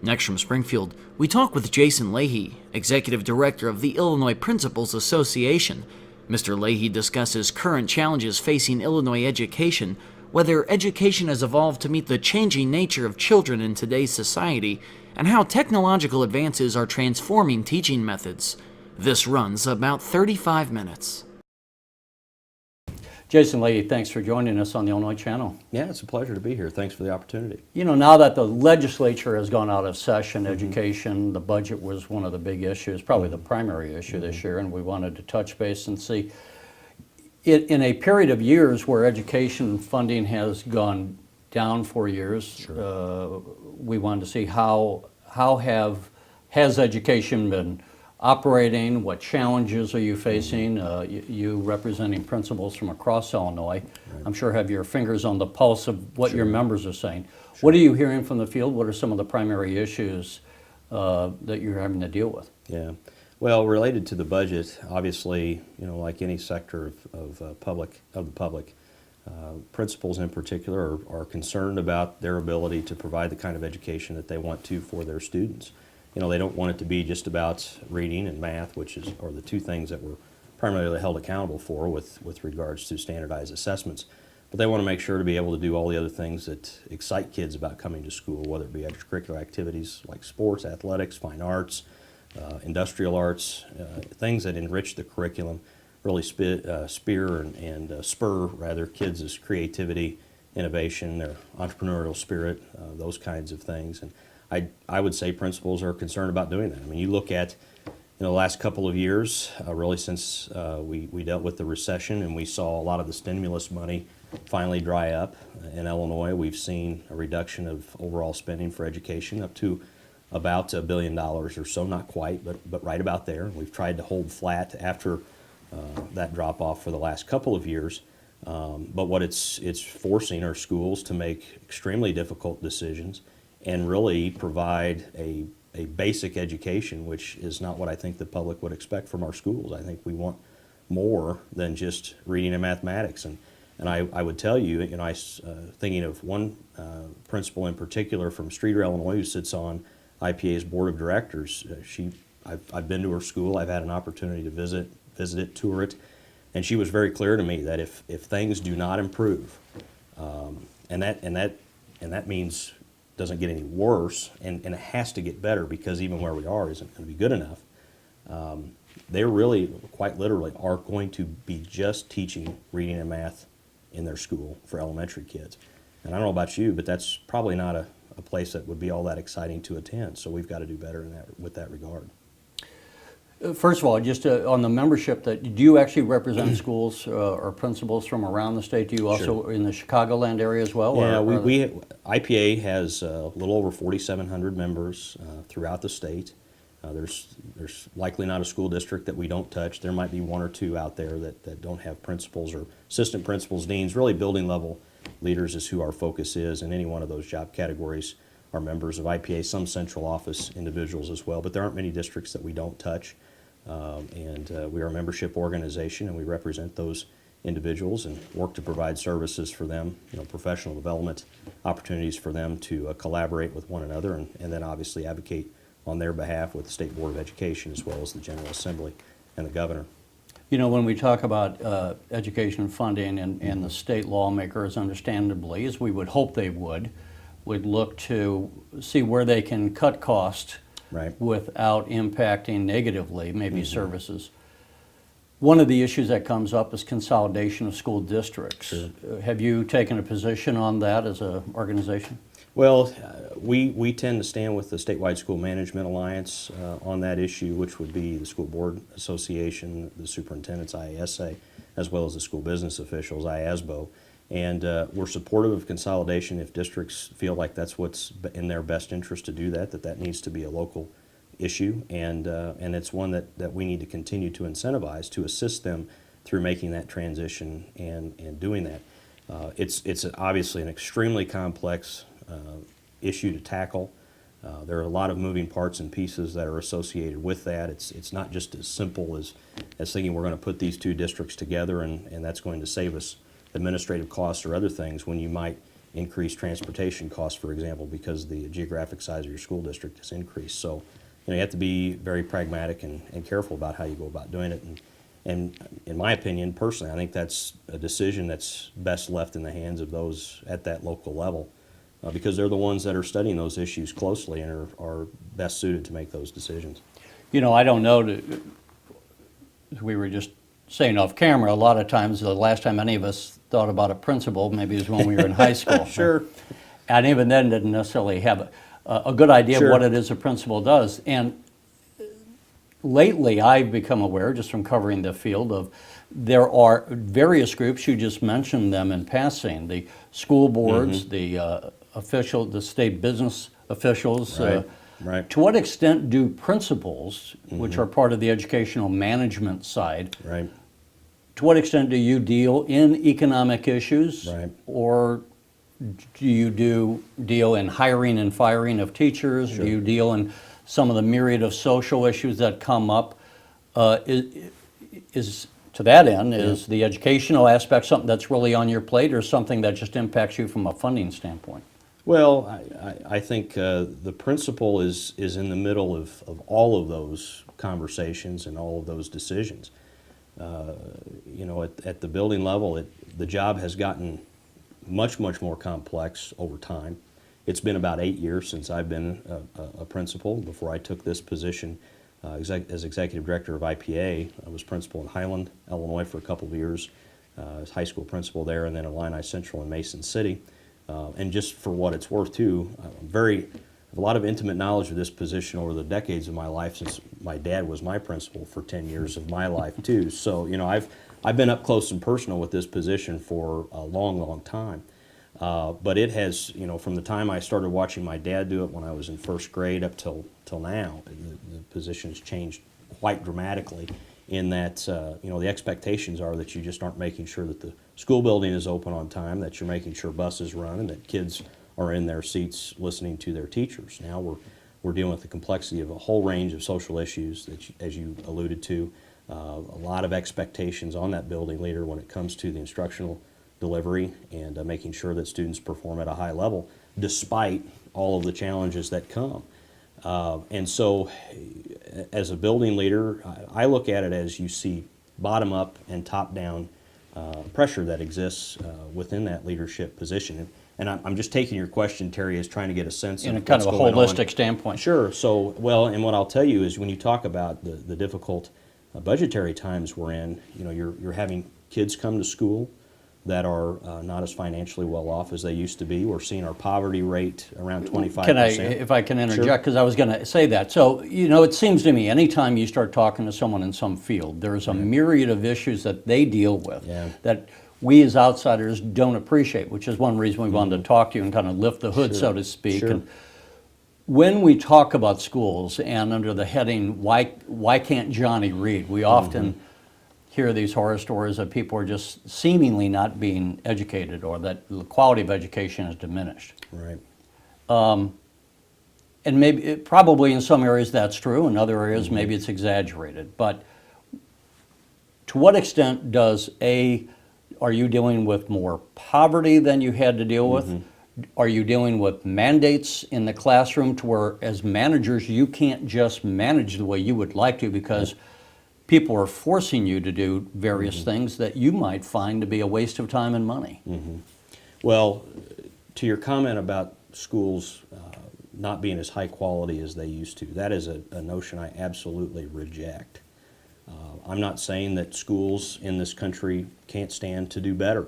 Next from Springfield, we talk with Jason Leahy, Executive Director of the Illinois Principals Association. Mr. Leahy discusses current challenges facing Illinois education, whether education has evolved to meet the changing nature of children in today's society, and how technological advances are transforming teaching methods. This runs about 35 minutes. Jason Leahy, thanks for joining us on the Illinois Channel. Yeah, it's a pleasure to be here. Thanks for the opportunity. You know, now that the legislature has gone out of session, education, the budget was one of the big issues, probably the primary issue this year, and we wanted to touch base and see, in a period of years where education funding has gone down for years, we wanted to see how has education been operating, what challenges are you facing? You representing principals from across Illinois, I'm sure have your fingers on the pulse of what your members are saying. What are you hearing from the field? What are some of the primary issues that you're having to deal with? Yeah, well, related to the budget, obviously, you know, like any sector of the public, principals in particular are concerned about their ability to provide the kind of education that they want to for their students. You know, they don't want it to be just about reading and math, which are the two things that we're primarily held accountable for with regards to standardized assessments. But they want to make sure to be able to do all the other things that excite kids about coming to school, whether it be extracurricular activities like sports, athletics, fine arts, industrial arts, things that enrich the curriculum, really spur kids' creativity, innovation, their entrepreneurial spirit, those kinds of things. And I would say principals are concerned about doing that. I mean, you look at the last couple of years, really since we dealt with the recession and we saw a lot of the stimulus money finally dry up in Illinois. We've seen a reduction of overall spending for education up to about $1 billion or so, not quite, but right about there. We've tried to hold flat after that drop off for the last couple of years. But what it's forcing our schools to make extremely difficult decisions and really provide a basic education, which is not what I think the public would expect from our schools. I think we want more than just reading and mathematics. And I would tell you, thinking of one principal in particular from Streeter, Illinois, who sits on IPA's board of directors. I've been to her school. I've had an opportunity to visit it, tour it, and she was very clear to me that if things do not improve, and that means doesn't get any worse, and it has to get better because even where we are isn't going to be good enough. They really, quite literally, are going to be just teaching reading and math in their school for elementary kids. And I don't know about you, but that's probably not a place that would be all that exciting to attend. So we've got to do better with that regard. First of all, just on the membership, do you actually represent schools or principals from around the state? Do you also in the Chicagoland area as well? Yeah, IPA has a little over 4,700 members throughout the state. There's likely not a school district that we don't touch. There might be one or two out there that don't have principals or assistant principals, deans. Really, building level leaders is who our focus is, and any one of those job categories are members of IPA. Some central office individuals as well, but there aren't many districts that we don't touch. We are a membership organization, and we represent those individuals and work to provide services for them, professional development opportunities for them to collaborate with one another, and then obviously advocate on their behalf with the State Board of Education as well as the General Assembly and the Governor. You know, when we talk about education funding and the state lawmakers, understandably, as we would hope they would look to see where they can cut costs without impacting negatively maybe services. One of the issues that comes up is consolidation of school districts. Have you taken a position on that as an organization? Well, we tend to stand with the Statewide School Management Alliance on that issue, which would be the School Board Association, the Superintendent's IASA, as well as the School Business Officials, IASBO. And we're supportive of consolidation if districts feel like that's what's in their best interest to do that needs to be a local issue. And it's one that we need to continue to incentivize to assist them through making that transition and doing that. It's obviously an extremely complex issue to tackle. There are a lot of moving parts and pieces that are associated with that. It's not just as simple as thinking we're going to put these two districts together and that's going to save us administrative costs or other things when you might increased transportation costs, for example, because the geographic size of your school district has increased. So, you have to be very pragmatic and careful about how you go about doing it. And in my opinion, personally, I think that's a decision that's best left in the hands of those at that local level, because they're the ones that are studying those issues closely and are best suited to make those decisions. I don't know, we were just saying off camera, a lot of times, the last time any of us thought about a principal, maybe it was when we were in high school. Sure. And even then didn't necessarily have a good idea Sure. of what it is a principal does. And lately, I've become aware, just from covering the field, of there are various groups, you just mentioned them in passing, the school boards, the state business officials. Right. Right. To what extent do principals, which are part of the educational management side, Right. to what extent do you deal in economic issues? Right. Or do you deal in hiring and firing of teachers? Sure. Do you deal in some of the myriad of social issues that come up? Is to that end, is the educational aspect something that's really on your plate, or something that just impacts you from a funding standpoint? Well, I think the principal is in the middle of all of those conversations and all of those decisions. At the building level, the job has gotten much more complex over time. It's been about 8 years since I've been a principal. Before I took this position as executive director of IPA, I was principal in Highland, Illinois for a couple of years, as high school principal there, and then Illini Central in Mason City. And just for what it's worth, too, a lot of intimate knowledge of this position over the decades of my life, since my dad was my principal for 10 years of my life, too. So, I've been up close and personal with this position for a long time. But it has, from the time I started watching my dad do it when I was in first grade up till now, the position has changed quite dramatically. In that, the expectations are that you just aren't making sure that the school building is open on time, that you're making sure buses run, and that kids are in their seats listening to their teachers. Now we're dealing with the complexity of a whole range of social issues that, as you alluded to, a lot of expectations on that building leader when it comes to the instructional delivery and making sure that students perform at a high level, despite all of the challenges that come. And so, as a building leader, I look at it as you see bottom-up and top-down pressure that exists within that leadership position. And I'm just taking your question, Terry, as trying to get a sense In of a kind what's of a going holistic on. standpoint. Sure. So, and what I'll tell you is when you talk about the difficult budgetary times we're in, you're having kids come to school that are not as financially well off as they used to be. We're seeing our poverty rate around 25%. If I can interject, because I was going to say that. So, it seems to me, anytime you start talking to someone in some field, there's a myriad of issues that they deal with that we as outsiders don't appreciate, which is one reason we wanted to talk to you and kind of lift the hood, so to speak. Sure. And when we talk about schools and under the heading, why can't Johnny read, we often hear these horror stories that people are just seemingly not being educated, or that the quality of education is diminished. Right. And probably in some areas that's true, in other areas maybe it's exaggerated. But to what extent are you dealing with more poverty than you had to deal with? Are you dealing with mandates in the classroom to where, as managers, you can't just manage the way you would like to because people are forcing you to do various things that you might find to be a waste of time and money? Well, to your comment about schools not being as high quality as they used to, that is a notion I absolutely reject. I'm not saying that schools in this country can't stand to do better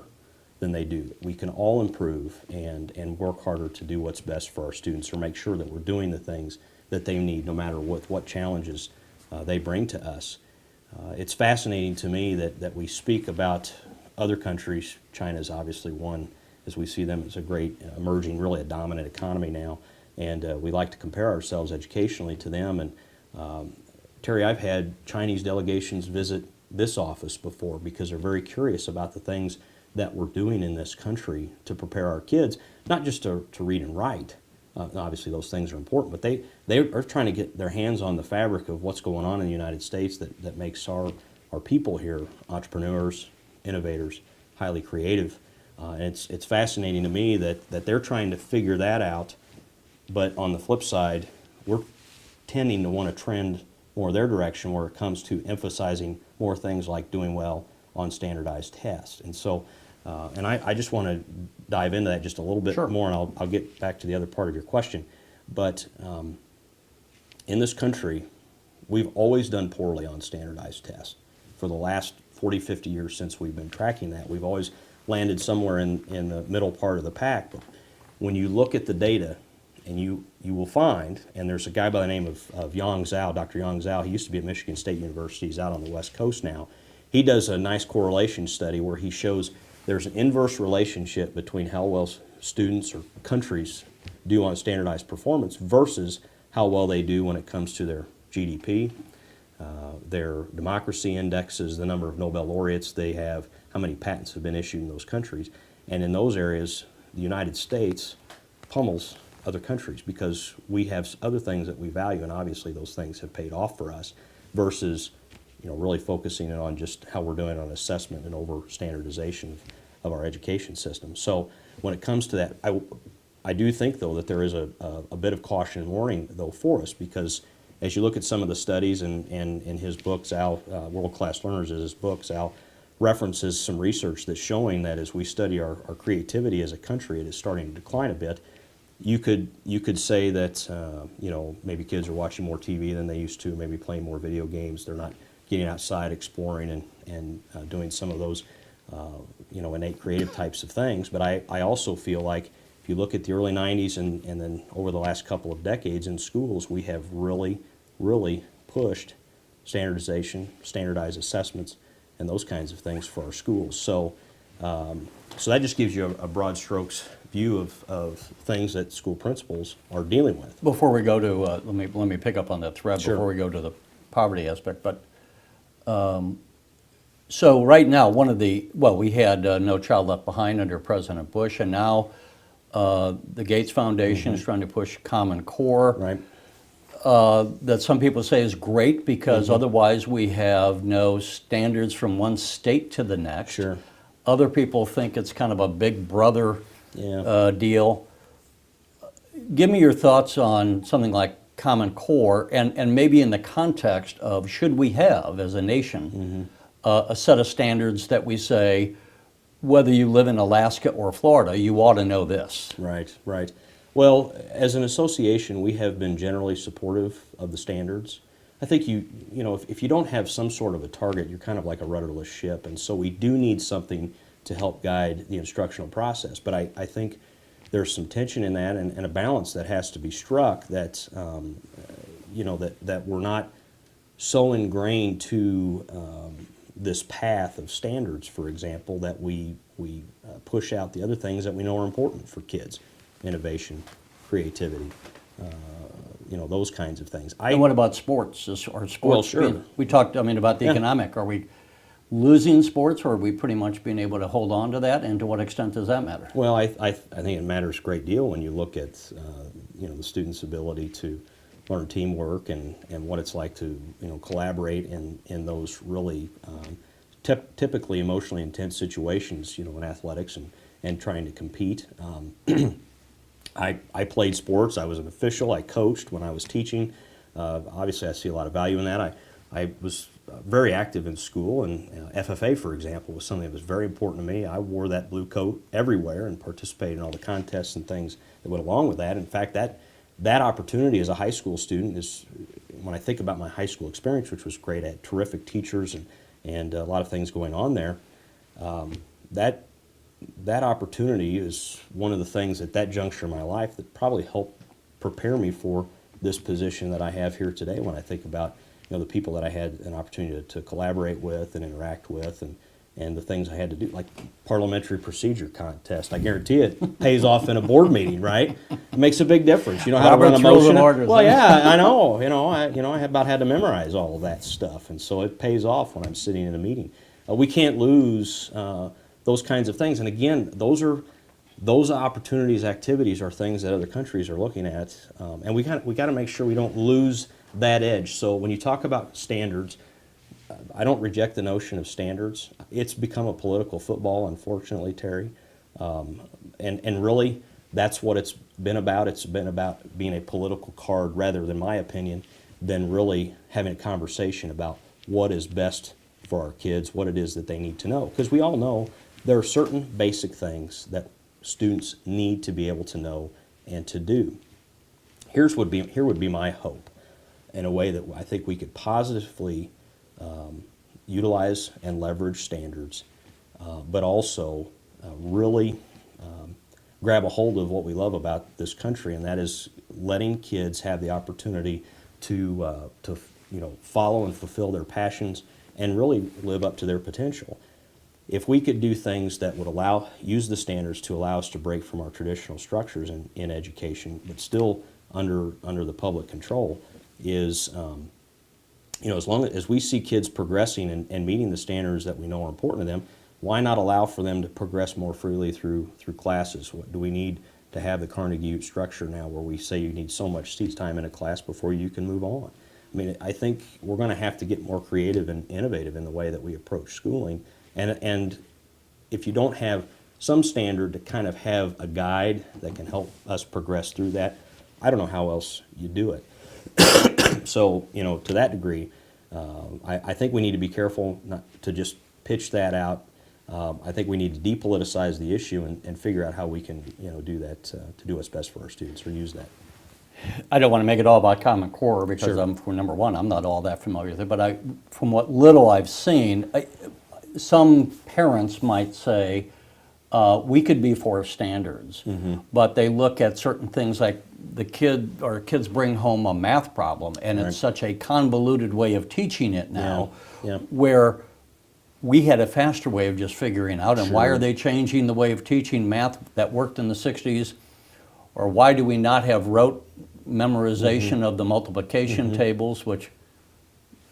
than they do. We can all improve and work harder to do what's best for our students, or make sure that we're doing the things that they need, no matter what challenges they bring to us. It's fascinating to me that we speak about other countries. China is obviously one, as we see them as a great emerging, really a dominant economy now, and we like to compare ourselves educationally to them. And Terry, I've had Chinese delegations visit this office before because they're very curious about the things that we're doing in this country to prepare our kids, not just to read and write. Obviously those things are important, but they are trying to get their hands on the fabric of what's going on in the United States that makes our people here entrepreneurs, innovators, highly creative. And it's fascinating to me that they're trying to figure that out, but on the flip side, we're tending to want to trend more their direction where it comes to emphasizing more things like doing well on standardized tests. And so, and I just want to dive into that just a little bit Sure. more, and I'll get back to the other part of your question. But in this country, we've always done poorly on standardized tests. For the last 40, 50 years since we've been tracking that, we've always landed somewhere in the middle part of the pack. But when you look at the data, and you will find, and there's a guy by the name of Yang Zhao, Dr. Yang Zhao, he used to be at Michigan State University, he's out on the West Coast now. He does a nice correlation study where he shows there's an inverse relationship between how well students or countries do on standardized performance versus how well they do when it comes to their GDP, their democracy indexes, the number of Nobel laureates they have, how many patents have been issued in those countries. And in those areas, the United States pummels other countries because we have other things that we value, and obviously those things have paid off for us versus really focusing in on just how we're doing on assessment and over standardization of our education system. So when it comes to that, I do think though that there is a bit of caution and warning though for us, because as you look at some of the studies and in his books, World Class Learners is his books, Al references some research that's showing that as we study our creativity as a country, it is starting to decline a bit. You could say that maybe kids are watching more TV than they used to, maybe playing more video games. They're not getting outside, exploring, and doing some of those innate creative types of things. But I also feel like if you look at the early 90s and then over the last couple of decades in schools, we have really, really pushed standardization, standardized assessments, and those kinds of things for our schools. So that just gives you a broad strokes view of things that school principals are dealing with. Before we go to, let me pick up on that thread Sure. before we go to the poverty aspect. But so right now, we had No Child Left Behind under President Bush, and now the Gates Foundation is trying to push Common Core. Right. That some people say is great because otherwise we have no standards from one state to the next. Sure. Other people think it's kind of a big brother deal. Give me your thoughts on something like Common Core and maybe in the context of should we have, as a nation, a set of standards that we say, whether you live in Alaska or Florida, you ought to know this. Right, right. Well, as an association, we have been generally supportive of the standards. I think if you don't have some sort of a target, you're kind of like a rudderless ship, and so we do need something to help guide the instructional process. But I think there's some tension in that and a balance that has to be struck that that we're not so ingrained to this path of standards, for example, that we push out the other things that we know are important for kids. Innovation, creativity, those kinds of things. And what about sports? Or sports? Well, sure. We talked, about the economic. Are we losing sports, or are we pretty much being able to hold on to that? And to what extent does that matter? Well, I think it matters a great deal when you look at the students' ability to learn teamwork and what it's like to collaborate in those really typically emotionally intense situations in athletics and trying to compete. I played sports. I was an official. I coached when I was teaching. Obviously, I see a lot of value in that. I was very active in school, and FFA, for example, was something that was very important to me. I wore that blue coat everywhere and participated in all the contests and things that went along with that. In fact, that opportunity as a high school student is, when I think about my high school experience, which was great, I had terrific teachers and a lot of things going on there, that opportunity is one of the things at that juncture in my life that probably helped prepare me for this position that I have here today when I think about the people that I had an opportunity to collaborate with and interact with and the things I had to do, like parliamentary procedure contest. I guarantee it pays off in a board meeting, right? It makes a big difference. You know how to run a motion. Well, yeah, I know. I about had to memorize all of that stuff, and so it pays off when I'm sitting in a meeting. We can't lose those kinds of things. And again, those opportunities, activities are things that other countries are looking at, and we got to make sure we don't lose that edge. So when you talk about standards, I don't reject the notion of standards. It's become a political football, unfortunately, Terry. And really, that's what it's been about. It's been about being a political card rather than my opinion, than really having a conversation about what is best for our kids, what it is that they need to know. Because we all know there are certain basic things that students need to be able to know and to do. Here would be my hope, in a way that I think we could positively utilize and leverage standards, but also really grab a hold of what we love about this country, and that is letting kids have the opportunity to follow and fulfill their passions and really live up to their potential. If we could do things that would use the standards to allow us to break from our traditional structures in education, but still under the public control, is as long as we see kids progressing and meeting the standards that we know are important to them, why not allow for them to progress more freely through classes? What do we need to have the Carnegie structure now, where we say you need so much seat time in a class before you can move on? I mean, I think we're going to have to get more creative and innovative in the way that we approach schooling. And if you don't have some standard to kind of have a guide that can help us progress through that, I don't know how else you do it. So, to that degree, I think we need to be careful not to just pitch that out. I think we need to depoliticize the issue and figure out how we can, do that to do what's best for our students, or use that. I don't want to make it all about Common Core, because Sure. number one, I'm not all that familiar with it, but from what little I've seen, some parents might say, we could be for standards, but they look at certain things like kids bring home a math problem, and Right. it's such a convoluted way of teaching it now, Yeah. where we had a faster way of just figuring out, and why Sure. are they changing the way of teaching math that worked in the 60s? Or why do we not have rote memorization of the multiplication tables, which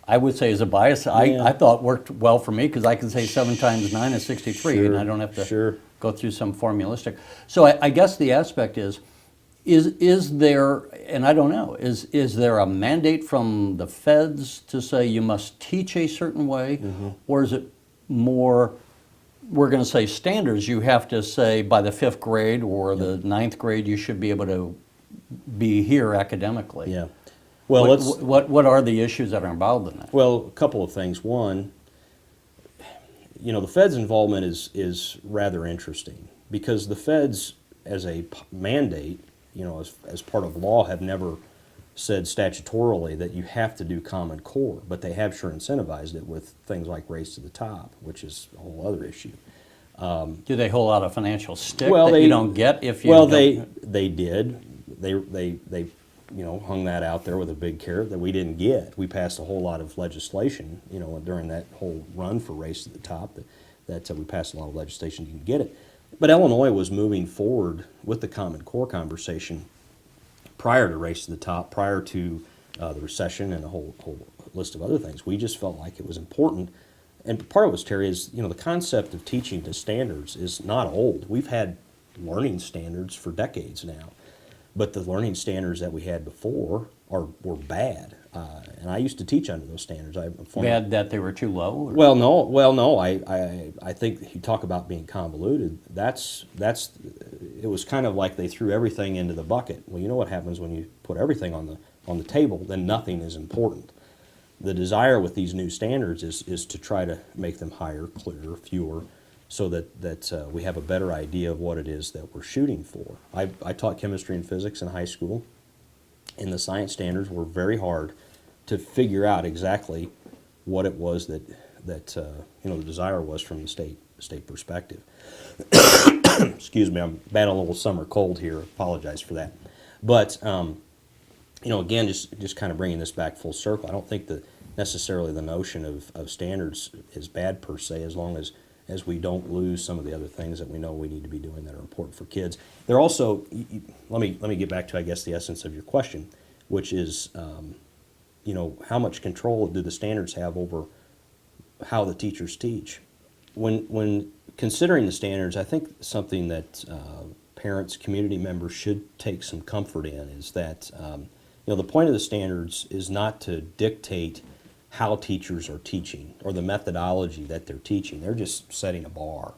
I would say is a bias. Yeah. I thought worked well for me, because I can say 7 times 9 is 63, and Sure, I don't have to sure. go through some formulistic. So I guess the aspect is there, and I don't know, is there a mandate from the feds to say you must teach a certain way, or is it more, we're going to say standards, you have to say by the 5th grade or the 9th grade you should be able to be here academically? Yeah. Well, what are the issues that are involved in that? Well, a couple of things. One, the Fed's involvement is rather interesting, because the Feds, as a mandate, as part of law, have never said statutorily that you have to do Common Core, but they have sure incentivized it with things like Race to the Top, which is a whole other issue. Do they hold out a financial stick Well, that you don't get if you Well, don't? they did. They hung that out there with a big carrot that we didn't get. We passed a whole lot of legislation, during that whole run for Race to the Top, that we passed a lot of legislation to get it. But Illinois was moving forward with the Common Core conversation prior to Race to the Top, prior to the recession and a whole list of other things. We just felt like it was important. And part of it, Terry, is, the concept of teaching to standards is not old. We've had learning standards for decades now. But the learning standards that we had before were bad. And I used to teach under those standards. Bad that they were too low? Or? Well, no. I think you talk about being convoluted. It was kind of like they threw everything into the bucket. Well, you know what happens when you put everything on the table? Then nothing is important. The desire with these new standards is to try to make them higher, clearer, fewer, so that we have a better idea of what it is that we're shooting for. I taught chemistry and physics in high school, and the science standards were very hard to figure out exactly what it was that the desire was from the state perspective. Excuse me, I'm battling a little summer cold here. Apologize for that. But again, just kind of bringing this back full circle. I don't think that necessarily the notion of standards is bad per se, as long as we don't lose some of the other things that we know we need to be doing that are important for kids. They're also, let me get back to, I guess, the essence of your question, which is, how much control do the standards have over how the teachers teach? When considering the standards, I think something that parents, community members should take some comfort in is that, the point of the standards is not to dictate how teachers are teaching or the methodology that they're teaching. They're just setting a bar.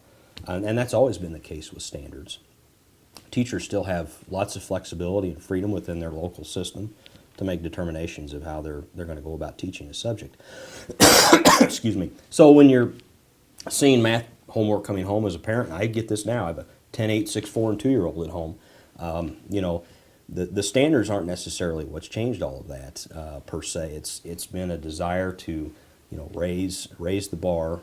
And that's always been the case with standards. Teachers still have lots of flexibility and freedom within their local system to make determinations of how they're going to go about teaching a subject. Excuse me. So when you're seeing math homework coming home as a parent, and I get this now, I have a 10, 8, 6, 4, and 2-year-old at home, you know, the standards aren't necessarily what's changed all of that per se. It's been a desire to, you know, raise the bar,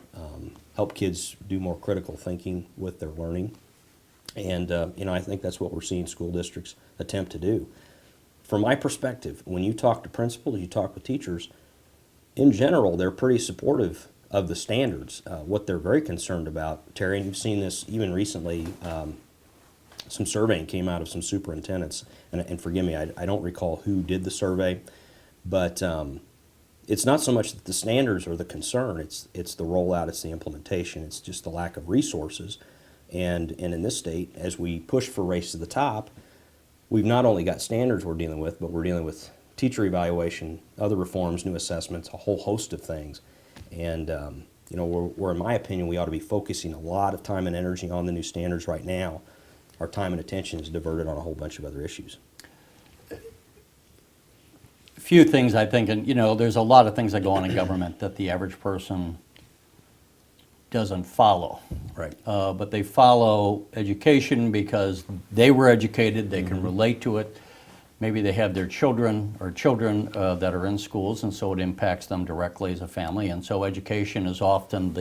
help kids do more critical thinking with their learning, and you know, I think that's what we're seeing school districts attempt to do. From my perspective, when you talk to principals, you talk with teachers, in general, they're pretty supportive of the standards. What they're very concerned about, Terry, and you've seen this even recently. Some surveying came out of some superintendents, and forgive me, I don't recall who did the survey, but it's not so much that the standards are the concern, it's the rollout, it's the implementation, it's just the lack of resources. And in this state, as we push for race to the top, we've not only got standards we're dealing with, but we're dealing with teacher evaluation, other reforms, new assessments, a whole host of things. And you know, where in my opinion, we ought to be focusing a lot of time and energy on the new standards right now, our time and attention is diverted on a whole bunch of other issues. Few things I think, and you know, there's a lot of things that go on in government that the average person doesn't follow. Right. But they follow education because they were educated, they can relate to it. Maybe they have their children that are in schools, and so it impacts them directly as a family. And so education is often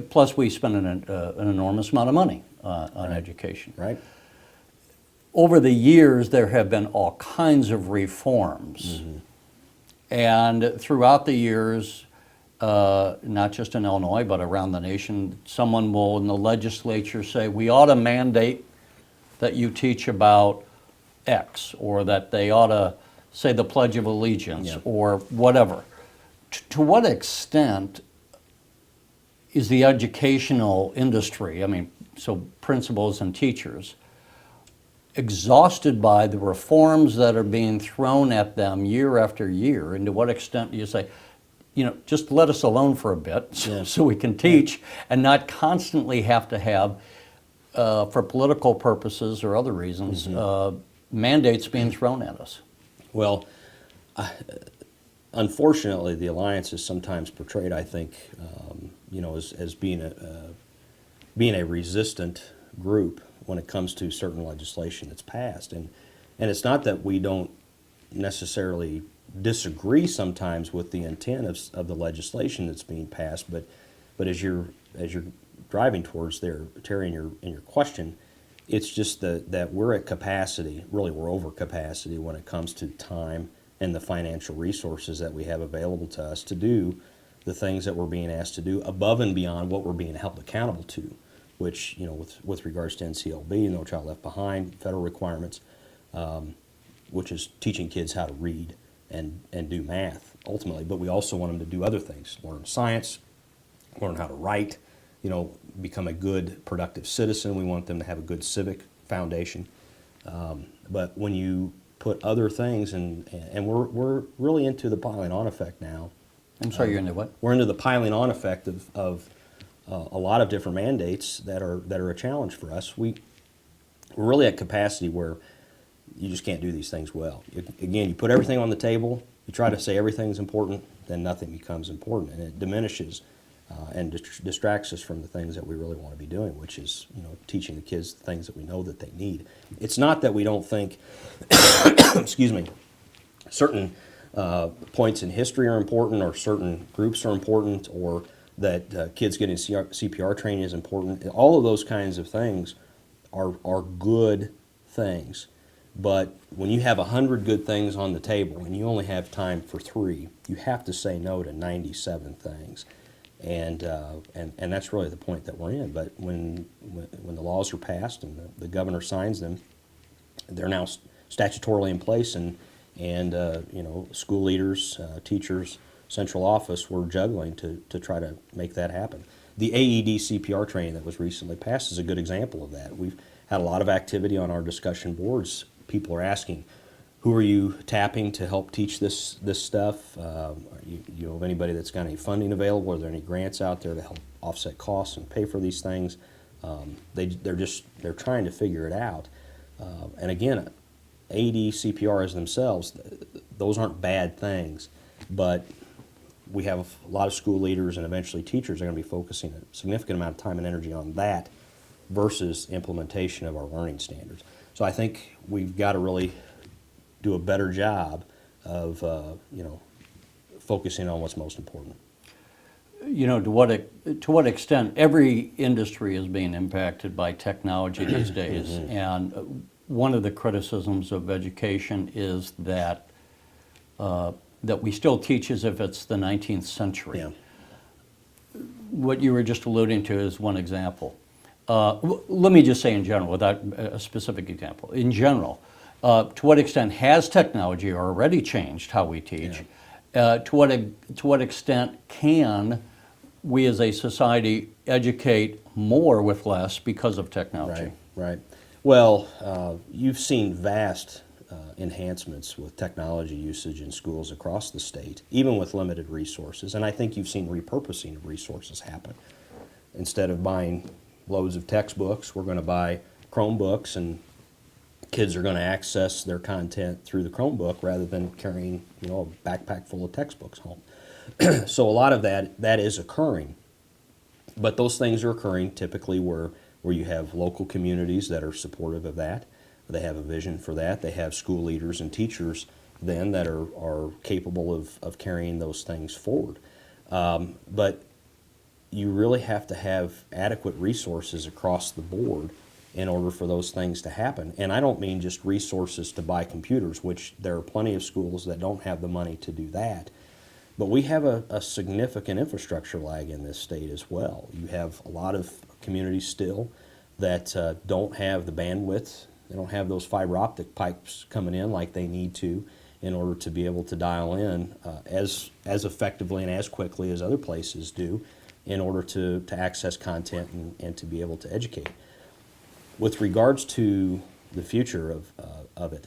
plus we spend an enormous amount of money on education. Right. Over the years, there have been all kinds of reforms. And throughout the years, not just in Illinois, but around the nation, someone will in the legislature say, we ought to mandate that you teach about X, or that they ought to say the Pledge of Allegiance, or whatever. To what extent is the educational industry, I mean, so principals and teachers, exhausted by the reforms that are being thrown at them year after year? And to what extent do you say, you know, just let us alone for a bit so we can teach and not constantly have to have, for political purposes or other reasons, mandates being thrown at us? Well, unfortunately, the Alliance is sometimes portrayed, I think, you know, as being a resistant group when it comes to certain legislation that's passed. And it's not that we don't necessarily disagree sometimes with the intent of the legislation that's being passed, but as you're driving towards there, Terry, in your question, it's just that we're at capacity, really we're over capacity when it comes to time and the financial resources that we have available to us to do the things that we're being asked to do above and beyond what we're being held accountable to, which, you know, with regards to NCLB, No Child Left Behind, federal requirements, which is teaching kids how to read and do math ultimately, but we also want them to do other things, learn science, learn how to write, you know, become a good, productive citizen. We want them to have a good civic foundation. But when you put other things, and we're really into the piling on effect now. I'm sorry, you're into what? We're into the piling on effect of a lot of different mandates that are a challenge for us. We're really at capacity where you just can't do these things well. Again, you put everything on the table, you try to say everything's important, then nothing becomes important, and it diminishes and distracts us from the things that we really want to be doing, which is, you know, teaching the kids the things that we know that they need. It's not that we don't think, excuse me, certain points in history are important, or certain groups are important, or that kids getting CPR training is important. All of those kinds of things are good things. But when you have 100 good things on the table and you only have time for 3, you have to say no to 97 things. And that's really the point that we're in. But when the laws are passed and the governor signs them, they're now statutorily in place, and you know, school leaders, teachers, central office, we're juggling to try to make that happen. The AED CPR training that was recently passed is a good example of that. We've had a lot of activity on our discussion boards. People are asking, who are you tapping to help teach this stuff? You know of anybody that's got any funding available? Are there any grants out there to help offset costs and pay for these things? They're trying to figure it out. And again, AD CPRs themselves, those aren't bad things, but we have a lot of school leaders and eventually teachers are going to be focusing a significant amount of time and energy on that versus implementation of our learning standards. So I think we've got to really do a better job of focusing on what's most important. You know, to what extent every industry is being impacted by technology these days, and one of the criticisms of education is that that we still teach as if it's the 19th century. Yeah. What you were just alluding to is one example. Let me just say in general, without a specific example, in general, to what extent has technology already changed how we teach? To what extent can we as a society educate more with less because of technology? Right. Well, you've seen vast enhancements with technology usage in schools across the state, even with limited resources. And I think you've seen repurposing of resources happen. Instead of buying loads of textbooks, we're going to buy Chromebooks, and kids are going to access their content through the Chromebook rather than carrying, a backpack full of textbooks home. So a lot of that is occurring. But those things are occurring typically where you have local communities that are supportive of that. They have a vision for that. They have school leaders and teachers then that are capable of carrying those things forward. But you really have to have adequate resources across the board in order for those things to happen. And I don't mean just resources to buy computers, which there are plenty of schools that don't have the money to do that. But we have a significant infrastructure lag in this state as well. You have a lot of communities still that don't have the bandwidth. They don't have those fiber optic pipes coming in like they need to in order to be able to dial in as effectively and as quickly as other places do in order to access content and to be able to educate. With regards to the future of it,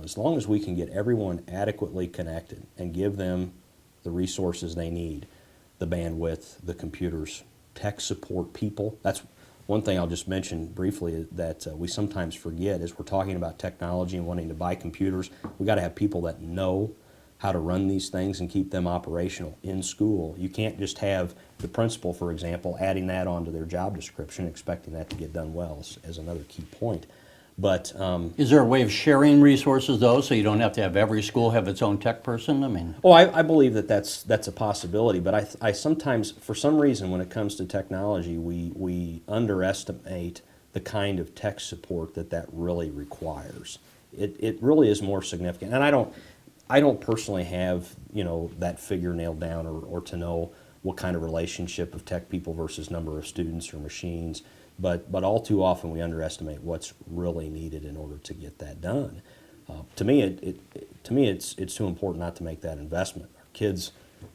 as long as we can get everyone adequately connected and give them the resources they need, the bandwidth, the computers, tech support people. That's one thing I'll just mention briefly that we sometimes forget is we're talking about technology and wanting to buy computers. We got to have people that know how to run these things and keep them operational in school. You can't just have the principal, for example, adding that onto their job description, expecting that to get done well as another key point. But is there a way of sharing resources though, so you don't have to have every school have its own tech person? I believe that's a possibility. But I sometimes, for some reason, when it comes to technology, we underestimate the kind of tech support that really requires. It really is more significant. And I don't personally have that figure nailed down or to know what kind of relationship of tech people versus number of students or machines. But all too often we underestimate what's really needed in order to get that done. To me, it's too important not to make that investment. Our kids,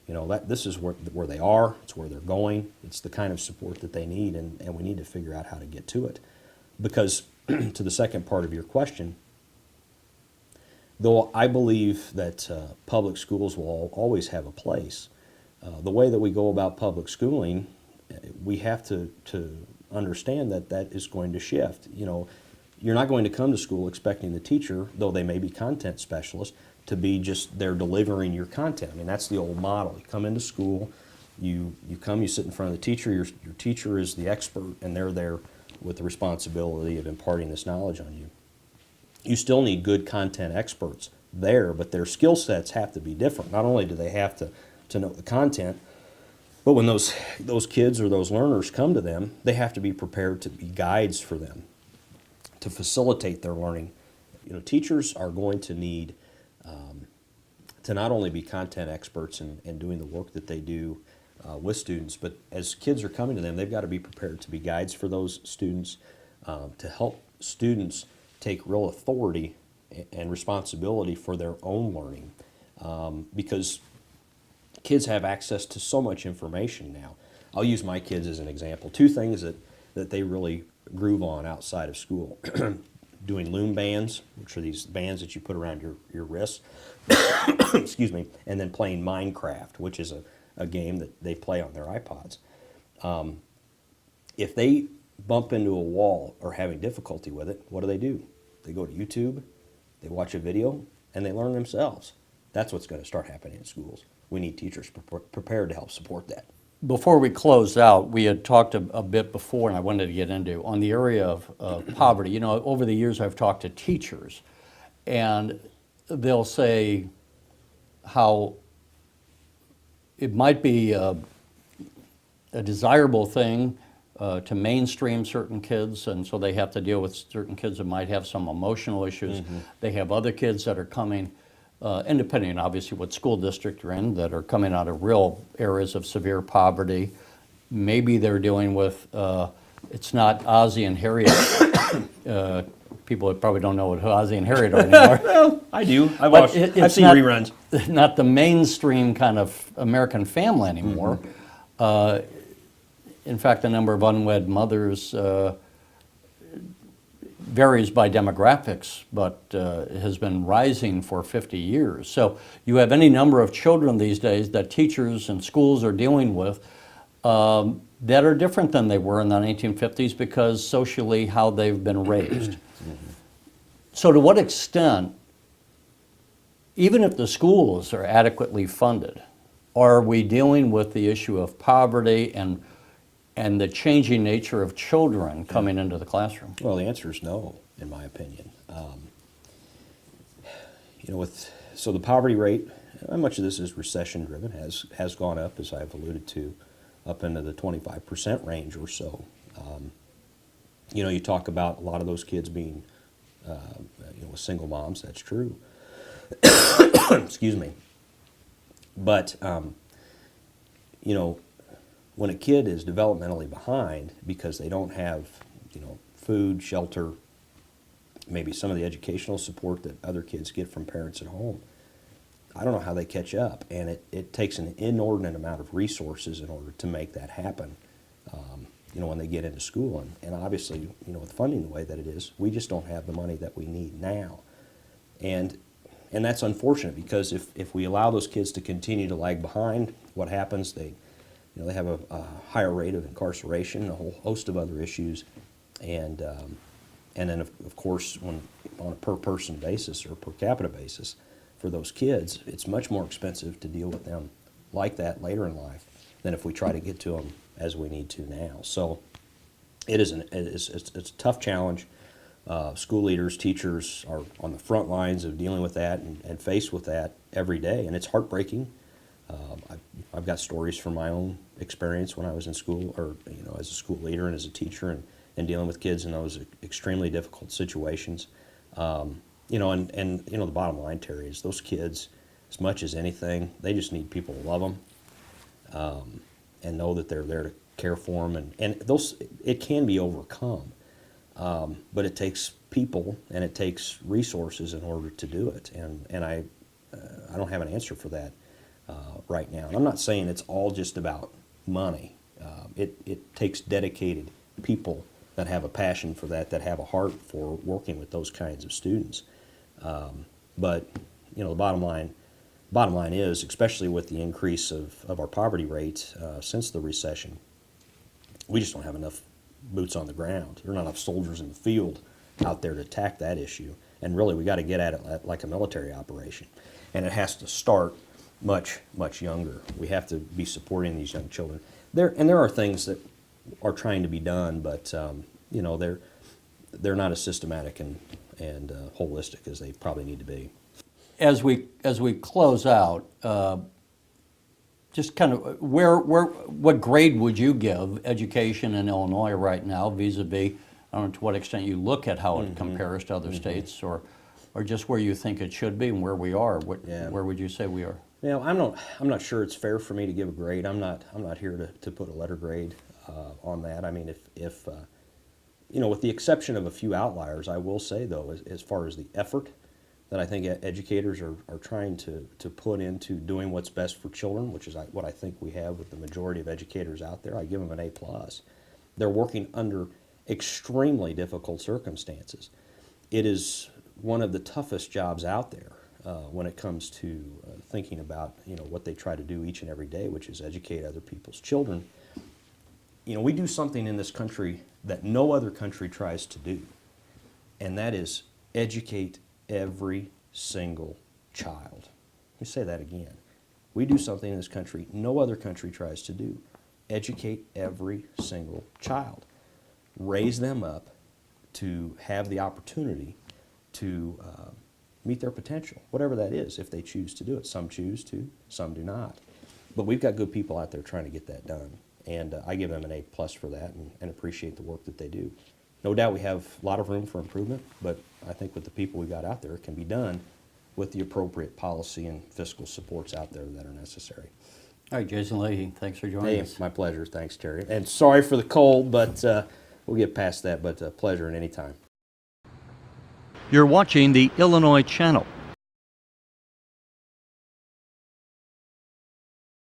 this is where they are. It's where they're going. It's the kind of support that they need, and we need to figure out how to get to it. Because to the second part of your question, though I believe that public schools will always have a place, the way that we go about public schooling, we have to understand that is going to shift. You're not going to come to school expecting the teacher, though they may be content specialists, to be just there delivering your content. That's the old model. You come into school, you come, you sit in front of the teacher, your teacher is the expert, and they're there with the responsibility of imparting this knowledge on you. You still need good content experts there, but their skill sets have to be different. Not only do they have to know the content, but when those kids or those learners come to them, they have to be prepared to be guides for them, to facilitate their learning. Teachers are going to need to not only be content experts and doing the work that they do with students, but as kids are coming to them, they've got to be prepared to be guides for those students, to help students take real authority and responsibility for their own learning, because kids have access to so much information now. I'll use my kids as an example. Two things that they really groove on outside of school. doing loom bands, which are these bands that you put around your wrists, excuse me, and then playing Minecraft, which is a game that they play on their iPods. If they bump into a wall or having difficulty with it, what do? They go to YouTube, they watch a video, and they learn themselves. That's what's going to start happening in schools. We need teachers prepared to help support that. Before we close out, we had talked a bit before, and I wanted to get into, on the area of poverty. You know, over the years I've talked to teachers, and they'll say how it might be a desirable thing to mainstream certain kids, and so they have to deal with certain kids that might have some emotional issues. They have other kids that are coming, and depending on obviously what school district you're in, that are coming out of real areas of severe poverty. Maybe they're dealing with, it's not Ozzie and Harriet. People probably don't know what Ozzie and Harriet are anymore. Well, I do. But I've seen reruns. Not the mainstream kind of American family anymore. In fact, the number of unwed mothers varies by demographics, but has been rising for 50 years. So you have any number of children these days that teachers and schools are dealing with that are different than they were in the 1950s because socially how they've been raised. So to what extent, even if the schools are adequately funded, are we dealing with the issue of poverty and the changing nature of children coming into the classroom? Well, the answer is no, in my opinion. So the poverty rate, how much of this is recession driven, has gone up, as I've alluded to, up into the 25% range or so. You talk about a lot of those kids being, with single moms. That's true. Excuse me. But when a kid is developmentally behind because they don't have, food, shelter, maybe some of the educational support that other kids get from parents at home, I don't know how they catch up. And it takes an inordinate amount of resources in order to make that happen, when they get into school. And obviously, with funding the way that it is, we just don't have the money that we need now. And that's unfortunate because if we allow those kids to continue to lag behind, what happens? They have a higher rate of incarceration, a whole host of other issues, and then of course, when on a per person basis or per capita basis, for those kids, it's much more expensive to deal with them like that later in life than if we try to get to them as we need to now. So it's a tough challenge. School leaders, teachers are on the front lines of dealing with that and faced with that every day, and it's heartbreaking. I've got stories from my own experience when I was in school, or as a school leader and as a teacher, and dealing with kids in those extremely difficult situations. And the bottom line, Terry, is those kids, as much as anything, they just need people to love them and know that they're there to care for them. And it can be overcome, but it takes people and it takes resources in order to do it. And I don't have an answer for that right now. And I'm not saying it's all just about money. It takes dedicated people that have a passion for that have a heart for working with those kinds of students. But the bottom line is, especially with the increase of our poverty rate since the recession, we just don't have enough boots on the ground. There are not enough soldiers in the field out there to attack that issue. And really, we got to get at it like a military operation. And it has to start much, much younger. We have to be supporting these young children. There are things that are trying to be done, but they're not as systematic and holistic as they probably need to be. As we close out, just kind of what grade would you give education in Illinois right now vis-a-vis, I don't know to what extent you look at how it compares to other states, or just where you think it should be and where we are. Where would you say we are? I'm not sure it's fair for me to give a grade. I'm not here to put a letter grade on that. I mean, if with the exception of a few outliers, I will say though, as far as the effort that I think educators are trying to put into doing what's best for children, which is what I think we have with the majority of educators out there, I give them an A+. They're working under extremely difficult circumstances. it is one of the toughest jobs out there when it comes to thinking about what they try to do each and every day, which is educate other people's children. We do something in this country that no other country tries to do, and that is educate every single child. Let me say that again. We do something in this country no other country tries to do. Educate every single child. Raise them up to have the opportunity to meet their potential, whatever that is, if they choose to do it. Some choose to, some do not. But we've got good people out there trying to get that done. And I give them an A+ for that and appreciate the work that they do. No doubt we have a lot of room for improvement, but I think with the people we've got out there, it can be done with the appropriate policy and fiscal supports out there that are necessary. All right, Jason Leahy, thanks for joining us. My pleasure. Thanks, Terry. And sorry for the cold, but we'll get past that, but pleasure at any time. You're watching the Illinois Channel.